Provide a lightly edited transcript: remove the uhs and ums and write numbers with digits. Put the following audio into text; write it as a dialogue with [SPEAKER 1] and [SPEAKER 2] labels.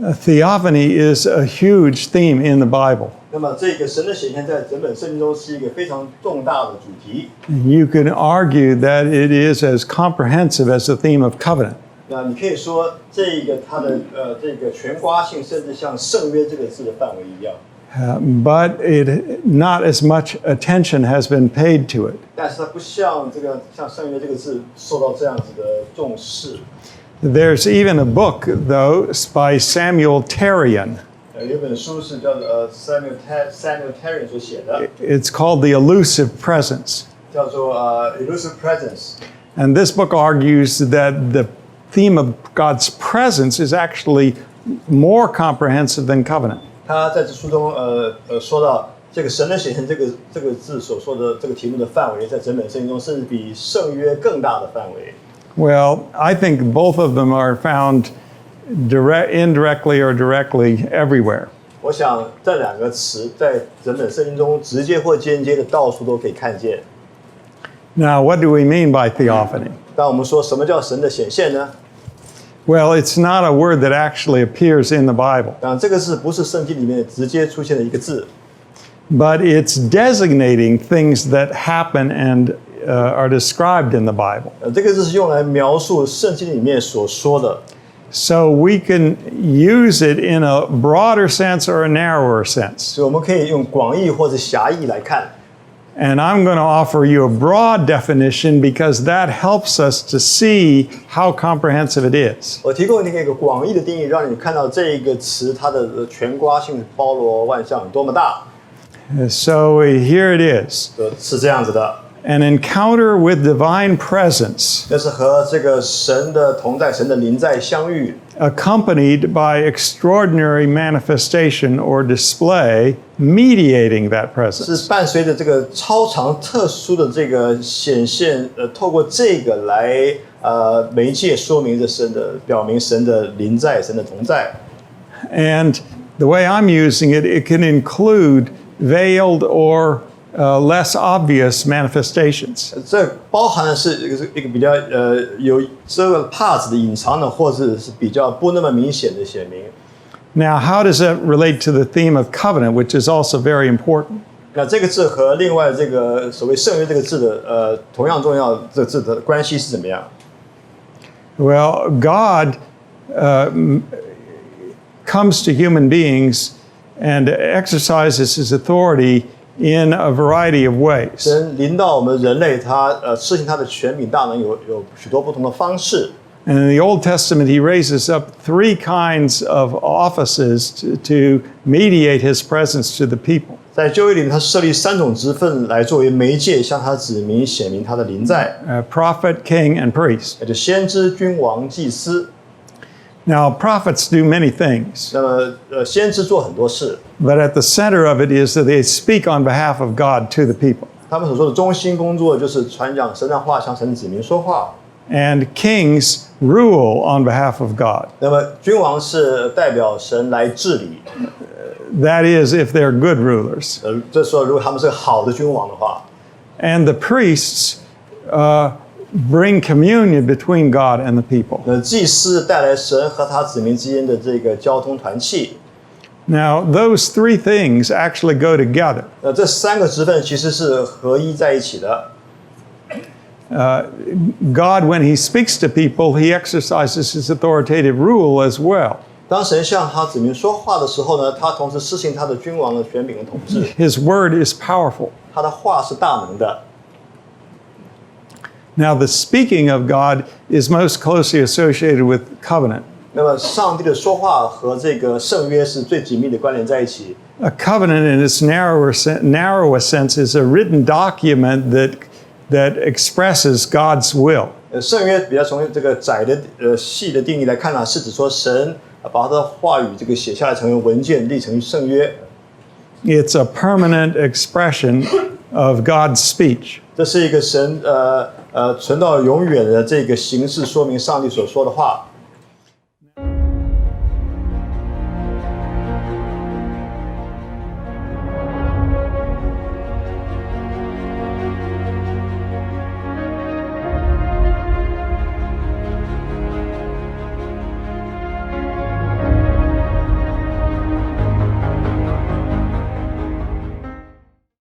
[SPEAKER 1] Theophany is a huge theme in the Bible.
[SPEAKER 2] 那么这个神的显现在整本圣经中是一个非常重大的主题。
[SPEAKER 1] You can argue that it is as comprehensive as the theme of covenant.
[SPEAKER 2] 那你可以说这个它的这个全瓜性，甚至像圣约这个字的范围一样。
[SPEAKER 1] But not as much attention has been paid to it.
[SPEAKER 2] 但是它不像像圣约这个字受到这样子的重视。
[SPEAKER 1] There's even a book, though, by Samuel Terrian.
[SPEAKER 2] 有本书是叫做Samuel Terrian 所写的。
[SPEAKER 1] It's called The Elusive Presence.
[SPEAKER 2] 叫做Elusive Presence.
[SPEAKER 1] And this book argues that the theme of God's presence is actually more comprehensive than covenant.
[SPEAKER 2] 他在这书中说到这个神的显现这个字所说的这个题目的范围，在整本圣经中甚至比圣约更大的范围。
[SPEAKER 1] Well, I think both of them are found indirectly or directly everywhere.
[SPEAKER 2] 我想这两个词在整本圣经中直接或间接的到处都可以看见。
[SPEAKER 1] Now, what do we mean by theophany?
[SPEAKER 2] 当我们说什么叫神的显现呢？
[SPEAKER 1] Well, it's not a word that actually appears in the Bible.
[SPEAKER 2] 当然，这个字不是圣经里面直接出现的一个字，
[SPEAKER 1] But it's designating things that happen and are described in the Bible.
[SPEAKER 2] 这个字是用来描述圣经里面所说的。
[SPEAKER 1] So we can use it in a broader sense or a narrower sense.
[SPEAKER 2] 所以我们可以用广义或者狭义来看。
[SPEAKER 1] And I'm going to offer you a broad definition because that helps us to see how comprehensive it is.
[SPEAKER 2] 我提供你一个广义的定义，让你看到这个词它的全瓜性、包罗万象多么大。
[SPEAKER 1] So here it is.
[SPEAKER 2] 是这样子的。
[SPEAKER 1] An encounter with divine presence.
[SPEAKER 2] 那是和这个神的同在、神的临在相遇。
[SPEAKER 1] Accompanied by extraordinary manifestation or display mediating that presence.
[SPEAKER 2] 是伴随着这个超常特殊的这个显现，透过这个来媒介说明着神的，表明神的临在、神的同在。
[SPEAKER 1] And the way I'm using it, it can include veiled or less obvious manifestations.
[SPEAKER 2] 这包含的是一个比较有这个 parts 的隐藏的，或者是比较不那么明显的显明。
[SPEAKER 1] Now, how does that relate to the theme of covenant, which is also very important?
[SPEAKER 2] 那这个字和另外这个所谓圣约这个字的同样重要这个字的关系是怎么样？
[SPEAKER 1] Well, God comes to human beings and exercises his authority in a variety of ways.
[SPEAKER 2] 神临到我们人类，他施行他的权柄大能有许多不同的方式。
[SPEAKER 1] And in the Old Testament, he raises up 3 kinds of offices to mediate his presence to the people.
[SPEAKER 2] 在旧约里面，他设立3种职分来作为媒介，向他子民显明他的临在。
[SPEAKER 1] Prophet, king, and priest.
[SPEAKER 2] 也就先知、君王、祭司。
[SPEAKER 1] Now, prophets do many things.
[SPEAKER 2] 那么先知做很多事。
[SPEAKER 1] But at the center of it is that they speak on behalf of God to the people.
[SPEAKER 2] 他们所做的中心工作就是传讲神的话，向神的子民说话。
[SPEAKER 1] And kings rule on behalf of God.
[SPEAKER 2] 那么君王是代表神来治理。
[SPEAKER 1] That is, if they're good rulers.
[SPEAKER 2] 这时候如果他们是个好的君王的话。
[SPEAKER 1] And the priests bring communion between God and the people.
[SPEAKER 2] 祭司带来神和他子民之间的这个交通团契。
[SPEAKER 1] Now, those 3 things actually go together.
[SPEAKER 2] 这3个职分其实是合一在一起的。
[SPEAKER 1] God, when he speaks to people, he exercises his authoritative rule as well.
[SPEAKER 2] 当神向他子民说话的时候呢，他同时施行他的君王的权柄和统治。
[SPEAKER 1] His word is powerful.
[SPEAKER 2] 他的话是大能的。
[SPEAKER 1] Now, the speaking of God is most closely associated with covenant.
[SPEAKER 2] 那么，上帝的说话和这个圣约是最紧密的关联在一起。
[SPEAKER 1] A covenant, in its narrowest sense, is a written document that expresses God's will.
[SPEAKER 2] 圣约比较从这个窄的细的定义来看呢，是指说神把他的话语这个写下来成为文件，立成圣约。
[SPEAKER 1] It's a permanent expression of God's speech.
[SPEAKER 2] 这是一个神存到永远的这个形式，说明上帝所说的话。